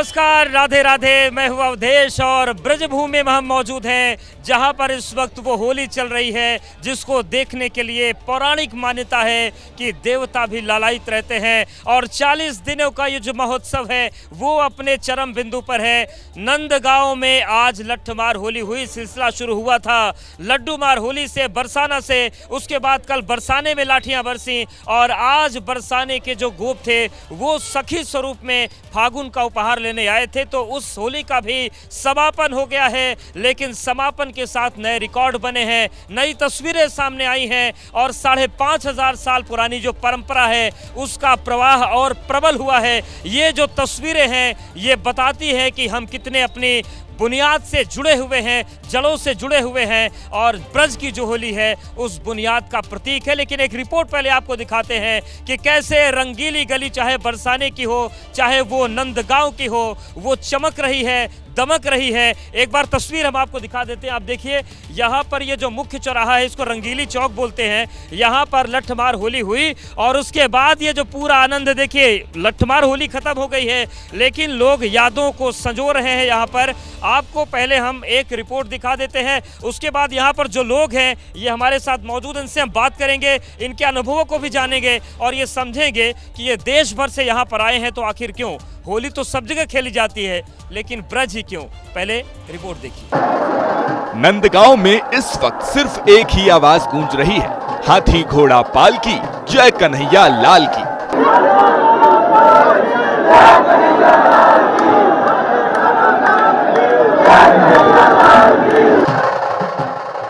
नमस्कार, राधे राधे। मैं हूँ अवधेश और ब्रजभूमि में हम मौजूद हैं, जहाँ पर इस वक्त वो होली चल रही है जिसको देखने के लिए पौराणिक मान्यता है कि देवता भी लालायित रहते हैं। और 40 दिनों का ये जो महोत्सव है वो अपने चरम बिंदु पर है। नंदगांव में आज लठमार होली हुई, सिलसिला शुरू हुआ था लड्डू मार होली से, बरसाना से। उसके बाद कल बरसाने में लाठियां बरसी और आज बरसाने के जो गोप थे वो सखी स्वरूप में फागुन का उपहार लेने आए थे। तो उस होली का भी समापन हो गया है, लेकिन समापन के साथ नए रिकॉर्ड बने हैं, नई तस्वीरें सामने आई हैं और 5,500 साल पुरानी जो परंपरा है उसका प्रवाह और प्रबल हुआ है। ये जो तस्वीरें हैं ये बताती है कि हम कितने अपनी बुनियाद से जुड़े हुए हैं, जड़ों से जुड़े हुए हैं और ब्रज की जो होली है उस बुनियाद का प्रतीक है। लेकिन एक रिपोर्ट पहले आपको दिखाते हैं कि कैसे रंगीली गली, चाहे बरसाने की हो चाहे वो नंदगांव की हो, वो चमक रही है, दमक रही है। एक बार तस्वीर हम आपको दिखा देते हैं। आप देखिए यहाँ पर ये जो मुख्य चौराहा है इसको रंगीली चौक बोलते हैं। यहाँ पर लठमार होली हुई और उसके बाद ये जो पूरा आनंद, देखिए लठमार होली खत्म हो गई है लेकिन लोग यादों को संजो रहे हैं। यहाँ पर आपको पहले हम एक रिपोर्ट दिखा देते हैं, उसके बाद यहाँ पर जो लोग हैं ये हमारे साथ मौजूद, इनसे हम बात करेंगे, इनके अनुभवों को भी जानेंगे और ये समझेंगे कि ये देश भर से यहाँ पर आए हैं तो आखिर क्यों। होली तो सब जगह खेली जाती है लेकिन ब्रज ही क्यों। पहले रिपोर्ट देखिए। नंदगांव में इस वक्त सिर्फ एक ही आवाज गूंज रही है, हाथी घोड़ा पाल की, जय कन्हैया लाल की।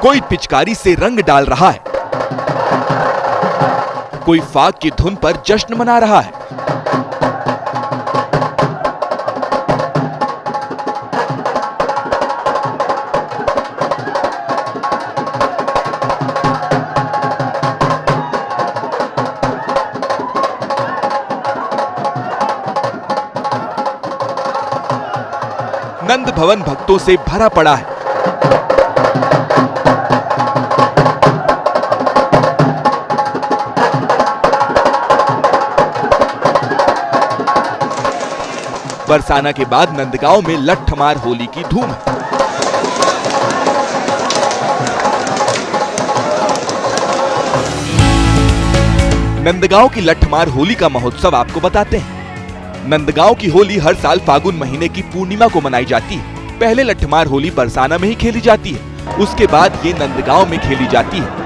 कोई पिचकारी से रंग डाल रहा है, कोई फाग की धुन पर जश्न मना रहा है। नंद भवन भक्तों से भरा पड़ा है। बरसाना के बाद नंदगांव में लठमार होली की धूम है। नंदगांव की लठमार होली का महोत्सव आपको बताते हैं। नंदगांव की होली हर साल फागुन महीने की पूर्णिमा को मनाई जाती है। पहले लठमार होली बरसाना में ही खेली जाती है, उसके बाद ये नंदगांव में खेली जाती है।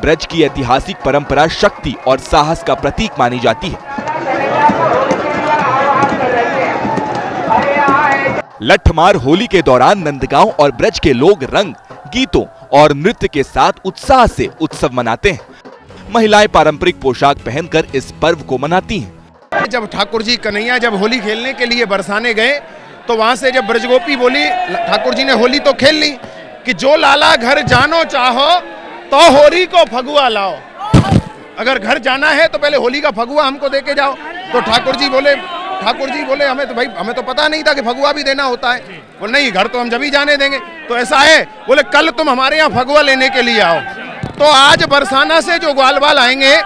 ब्रज की ऐतिहासिक परंपरा शक्ति और साहस का प्रतीक मानी जाती है। लठमार होली के दौरान नंदगांव और ब्रज के लोग रंग, गीतों और नृत्य के साथ उत्साह से उत्सव मनाते हैं। महिलाएं पारंपरिक पोशाक पहनकर इस पर्व को मनाती हैं। जब ठाकुर जी कन्हैया जब होली खेलने के लिए बरसाने गए तो वहां से जब ब्रजगोपी बोली, ठाकुर जी ने होली तो खेल ली कि जो लाला घर जानो चाहो तो होली को फगुआ लाओ। अगर घर जाना है तो पहले होली का फगुआ हमको देके जाओ। तो ठाकुर जी बोले हमें तो पता नहीं था कि फगुआ भी देना होता है। बोले नहीं, घर तो हम जब ही जाने देंगे। तो ऐसा है, बोले कल तुम हमारे यहाँ फगुआ लेने के लिए आओ। तो आज बरसाना से जो ग्वाल बाल आएंगे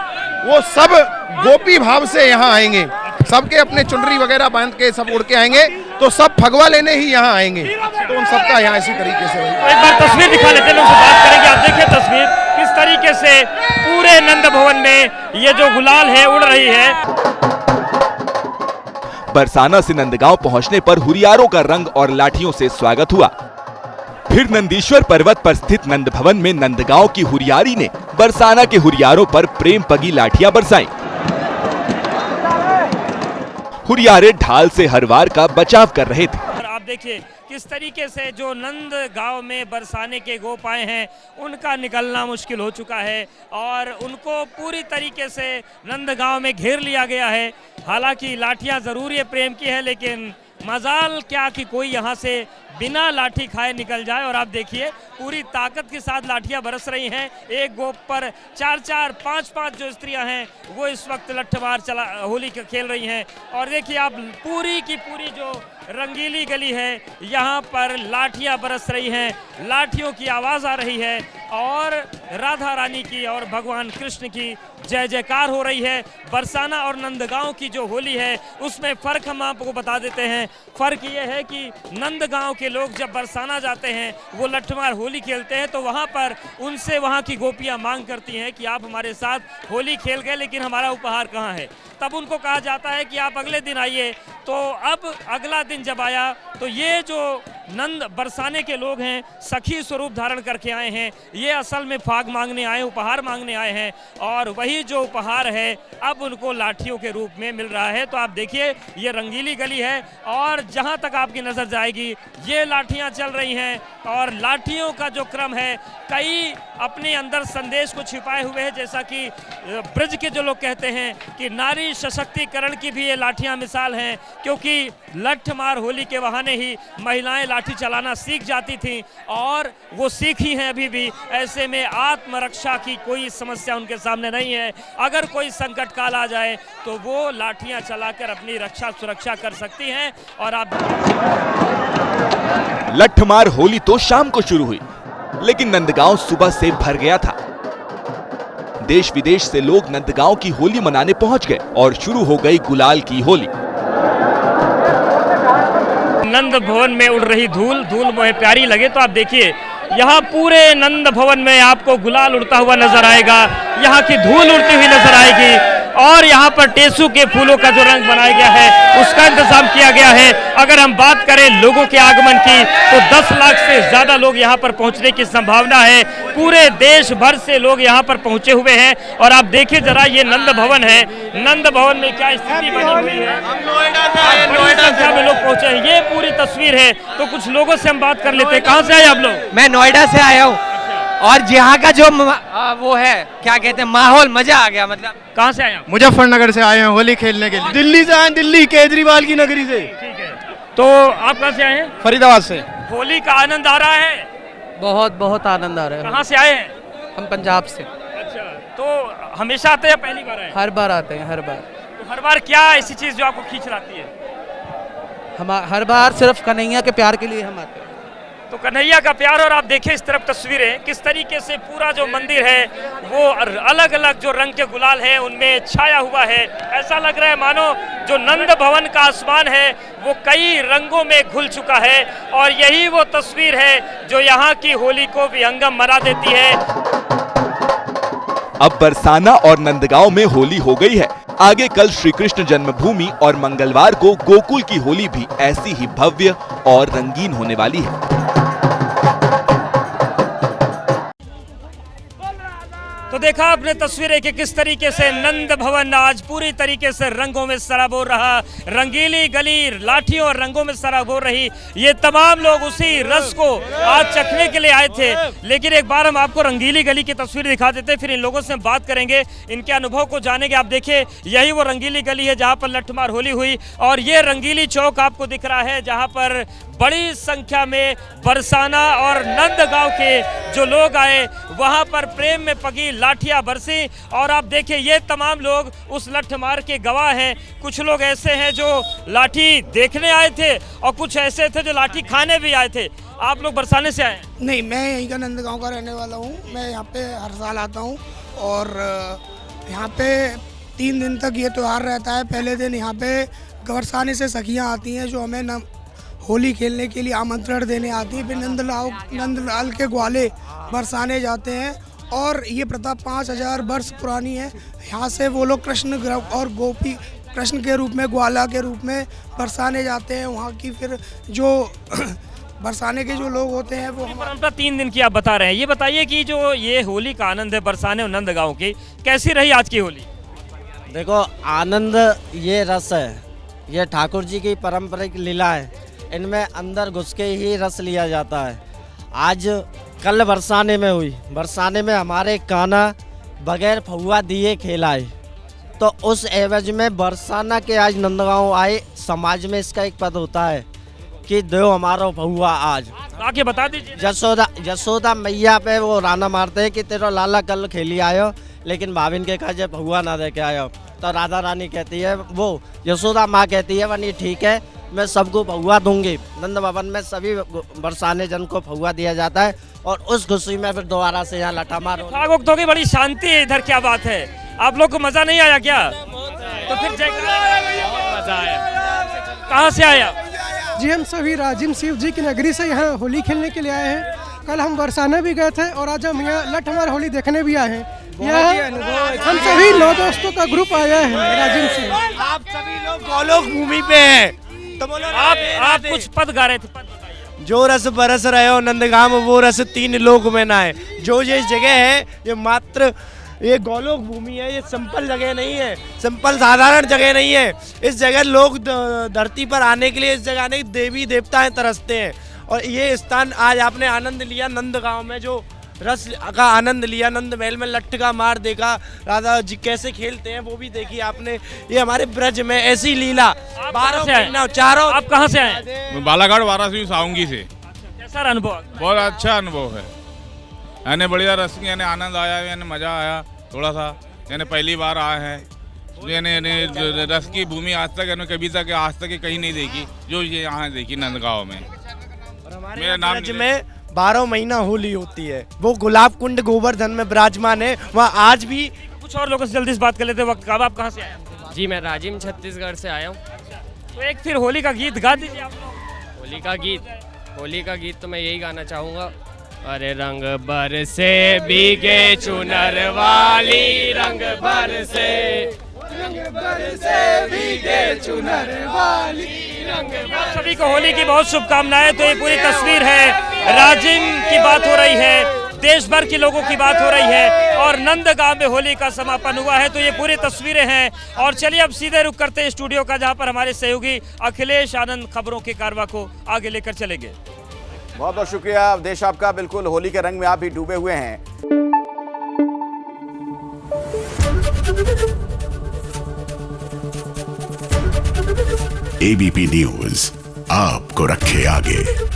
वो सब गोपी भाव से यहाँ आएंगे, सबके अपने चुनरी वगैरह बांध के सब उड़ के आएंगे, तो सब फगवा लेने ही यहाँ आएंगे। तो उन सबका यहाँ इसी तरीके से एक बार तस्वीर दिखा लेते हैं, उनसे बात करेंगे। आप देखिए तस्वीर किस तरीके से पूरे नंद भवन में ये जो गुलाल है उड़ रही है। बरसाना से नंदगांव पहुंचने पर हुरियारों का रंग और लाठियों से स्वागत हुआ। फिर नंदीश्वर पर्वत पर स्थित नंद भवन में नंदगांव की हुरियारी ने बरसाना के हुरियारों पर प्रेम पगी लाठियां बरसाई। हुरियारे ढाल से हर वार का बचाव कर रहे थे। आप देखिए किस तरीके से जो नंदगांव में बरसाने के गोप आए हैं उनका निकलना मुश्किल हो चुका है और उनको पूरी तरीके से नंदगांव में घेर लिया गया है। हालांकि लाठियां जरूर ये प्रेम की है लेकिन मजाल क्या कि कोई यहाँ से बिना लाठी खाए निकल जाए। और आप देखिए पूरी ताकत के साथ लाठियां बरस रही हैं। एक गोप पर 4-4, 5-5 जो स्त्रियां हैं वो इस वक्त लट्ठमार होली खेल रही हैं। और देखिए आप पूरी की पूरी जो रंगीली गली है यहाँ पर लाठियां बरस रही हैं, लाठियों की आवाज़ आ रही है और राधा रानी की और भगवान कृष्ण की जय जयकार हो रही है। बरसाना और नंदगांव की जो होली है उसमें फ़र्क हम आपको बता देते हैं। फ़र्क ये है कि नंदगांव के लोग जब बरसाना जाते हैं वो लट्ठमार होली खेलते हैं तो वहाँ पर उनसे वहाँ की गोपियाँ मांग करती हैं कि आप हमारे साथ होली खेल गए लेकिन हमारा उपहार कहाँ है। तब उनको कहा जाता है कि आप अगले दिन आइए। तो अब अगला दिन जब आया तो ये जो नंद बरसाने के लोग हैं सखी स्वरूप धारण करके आए हैं, ये असल में फाग मांगने आए, उपहार मांगने आए हैं और वही जो उपहार है अब उनको लाठियों के रूप में मिल रहा है। तो आप देखिए ये रंगीली गली है और जहां तक आपकी नज़र जाएगी ये लाठियां चल रही हैं और लाठियों का जो क्रम है कई अपने अंदर संदेश को छिपाए हुए हैं। जैसा कि ब्रज के जो लोग कहते हैं कि नारी सशक्तिकरण की भी ये लाठियां मिसाल हैं, क्योंकि लट्ठमार होली के बहाने ही महिलाएं लाठी चलाना सीख जाती थीं और वो सीखी हैं अभी भी। ऐसे में आत्मरक्षा की कोई समस्या उनके सामने नहीं है। अगर कोई संकट काल आ जाए तो वो लाठियां चलाकर अपनी रक्षा सुरक्षा कर सकती हैं। और आप लट्ठमार होली तो शाम को शुरू हुई लेकिन नंदगांव सुबह से भर गया था। देश विदेश से लोग नंदगांव की होली मनाने पहुंच गए और शुरू हो गई गुलाल की होली। नंद भवन में उड़ रही धूल मुझे प्यारी लगे तो आप देखिए यहाँ पूरे नंद भवन में आपको गुलाल उड़ता हुआ नजर आएगा, यहाँ की धूल उड़ती हुई नजर आएगी और यहाँ पर टेसू के फूलों का जो रंग बनाया गया है उसका इंतजाम किया गया है। अगर हम बात करें लोगों के आगमन की तो 10 लाख से ज्यादा लोग यहाँ पर पहुँचने की संभावना है। पूरे देश भर से लोग यहाँ पर पहुँचे हुए हैं और आप देखिए जरा ये नंद भवन है, नंद भवन में क्या स्थिति बनी हुई है। बड़ी संख्या में लोग पहुँचे हैं, ये पूरी तस्वीर है। तो कुछ लोगों से हम बात कर लेते हैं। कहाँ से आए आप लोग? मैं नोएडा से आया हूँ और यहाँ का जो वो है क्या कहते हैं माहौल, मजा आ गया। मतलब कहाँ से आए आप? मुजफ्फरनगर से आए हैं होली खेलने के लिए। दिल्ली से आए, दिल्ली केजरीवाल की नगरी से। ठीक है, तो आप कहाँ से आए हैं? फरीदाबाद से। होली का आनंद आ रहा है? बहुत बहुत आनंद आ रहा है। कहाँ से आए हैं? हम पंजाब से। अच्छा, तो हमेशा आते हैं या पहली बार आए? हर बार आते हैं, हर बार। तो हर बार क्या ऐसी चीज जो आपको खींच लाती है? हम हर बार सिर्फ कन्हैया के प्यार के लिए हम आते हैं। तो कन्हैया का प्यार। और आप देखिए इस तरफ तस्वीरें किस तरीके से पूरा जो मंदिर है वो अलग अलग जो रंग के गुलाल हैं उनमें छाया हुआ है। ऐसा लग रहा है मानो जो नंद भवन का आसमान है वो कई रंगों में घुल चुका है और यही वो तस्वीर है जो यहाँ की होली को विहंगम बना देती है। अब बरसाना और नंदगांव में होली हो गई है। आगे कल श्री कृष्ण जन्मभूमि और मंगलवार को गोकुल की होली भी ऐसी ही भव्य और रंगीन होने वाली है। तो देखा आपने तस्वीरें कि किस तरीके से नंद भवन आज पूरी तरीके से रंगों में सराबोर रहा। रंगीली गली लाठियों और रंगों में सराबोर रही। ये तमाम लोग उसी रस को आज चखने के लिए आए थे। लेकिन एक बार हम आपको रंगीली गली की तस्वीर दिखा देते, फिर इन लोगों से बात करेंगे, इनके अनुभव को जानेंगे। आप देखिए यही वो रंगीली गली है जहाँ पर लट्ठमार होली हुई और ये रंगीली चौक आपको दिख रहा है जहाँ पर बड़ी संख्या में बरसाना और नंदगांव के जो लोग आए वहां पर प्रेम में पगी लाठियां बरसी। और आप देखिए ये तमाम लोग उस लट्ठमार के गवाह हैं। कुछ लोग ऐसे हैं जो लाठी देखने आए थे और कुछ ऐसे थे जो लाठी खाने भी आए थे। आप लोग बरसाने से आए? नहीं, मैं यहीं का नंदगांव का रहने वाला हूँ। मैं यहाँ पे हर साल आता हूँ और यहाँ पे 3 दिन तक ये त्यौहार रहता है। पहले दिन यहाँ पे बरसाने से सखियाँ आती हैं जो हमें होली खेलने के लिए आमंत्रण देने आती हैं। फिर नंदलाल के ग्वाले बरसाने जाते हैं और ये प्रथा 5000 वर्ष पुरानी है। यहाँ से वो लोग कृष्ण और गोपी कृष्ण के रूप में, ग्वाला के रूप में बरसाने जाते हैं। वहाँ की फिर जो बरसाने के जो लोग होते हैं वो परंपरा 3 दिन की आप बता रहे हैं। ये बताइए कि जो ये होली का आनंद है बरसाने और नंदगांव की, कैसी रही आज की होली? देखो आनंद ये रस है, ये ठाकुर जी की पारंपरिक लीला है। इनमें अंदर घुस के ही रस लिया जाता है। आज कल बरसाने में हुई, बरसाने में हमारे कान्हा बगैर फहुआ दिए खेलाए, तो उस एवज में बरसाना के आज नंदगांव आए समाज में इसका एक पद होता है कि दो हमारा भहुआ आज। आके बता दीजिए। जसोदा मैया पे वो राना मारते हैं कि तेरा लाला कल खेली आयो, लेकिन भाविन के कहा भहुआ ना दे के आयो। तो राधा रानी कहती है, वो यशोदा माँ कहती है वनी ठीक है, मैं सबको भहुआ दूंगी। नंद भवन में सभी बरसाने जन को भहुआ दिया जाता है और उस खुशी में फिर दोबारा से यहाँ लठामार हो। फाग उक्तों की बड़ी शांति है इधर, क्या बात है। आप लोग को मजा नहीं आया क्या? तो फिर मजा आया। कहाँ से आया? जी हम सभी राजिम शिव जी की नगरी से यहाँ होली खेलने के लिए आए हैं। कल हम बरसाना भी गए थे और आज हम यहाँ लठमार होली देखने भी आए हैं। यहाँ हम सभी 9 दोस्तों का ग्रुप आया है राजिम से। आप सभी लोग गोलोक भूमि पे हैं तो बोलो आप कुछ पद गा रहे थे, पद बताइए। जो रस बरस रहे हो नंदगाम वो रस 3 लोक में ना है। जो ये जगह है ये मात्र ये गोलोक भूमि है, ये सिंपल जगह नहीं है, सिंपल साधारण जगह नहीं है। इस जगह लोग धरती पर आने के लिए, इस जगह आने देवी देवताएं तरसते हैं। और ये स्थान आज आपने आनंद लिया नंदगांव में, जो रस का आनंद लिया, नंद महल में लट्ठ का मार देखा, राधा जी कैसे खेलते हैं वो भी देखी आपने। ये हमारे ब्रज में ऐसी लीला 12 महीना चारों। आप कहाँ से आए? मैं बालाघाट वाराणसी साऊंगी से। कैसा अनुभव? बहुत अच्छा अनुभव है, यानी बढ़िया रस यानी आनंद आया, यानी मजा आया थोड़ा सा, यानी पहली बार आए हैं। यानी रस की भूमि आज तक यानी कभी तक आज तक कहीं नहीं देखी जो ये यहाँ देखी नंदगांव में। मेरा नाम में 12 महीना होली होती है, वो गुलाब कुंड गोवर्धन में विराजमान है। वहाँ आज भी कुछ और लोगों से जल्दी से बात कर लेते वक्त। आप कहाँ से आए? जी मैं राजिम छत्तीसगढ़ से आया हूँ। तो एक फिर होली का गीत गा दीजिए आप लोग। होली का गीत तो मैं यही गाना चाहूँगा। अरे रंग बरसे भीगे चुनर वाली, रंग बरसे भीगे चुनर वाली, आप सभी को होली की बहुत शुभकामनाएं। तो ये पूरी तस्वीर है, राजिम की बात हो रही है, देश भर के लोगों की बात हो रही है और नंदगांव में होली का समापन हुआ है। तो ये पूरी तस्वीरें हैं। और चलिए अब सीधे रुक करते हैं स्टूडियो का, जहां पर हमारे सहयोगी अखिलेश आनंद खबरों के कारवा को आगे लेकर चलेंगे। बहुत बहुत शुक्रिया अवधेश आपका। बिल्कुल होली के रंग में आप भी डूबे हुए हैं। एबीपी न्यूज आपको रखे आगे।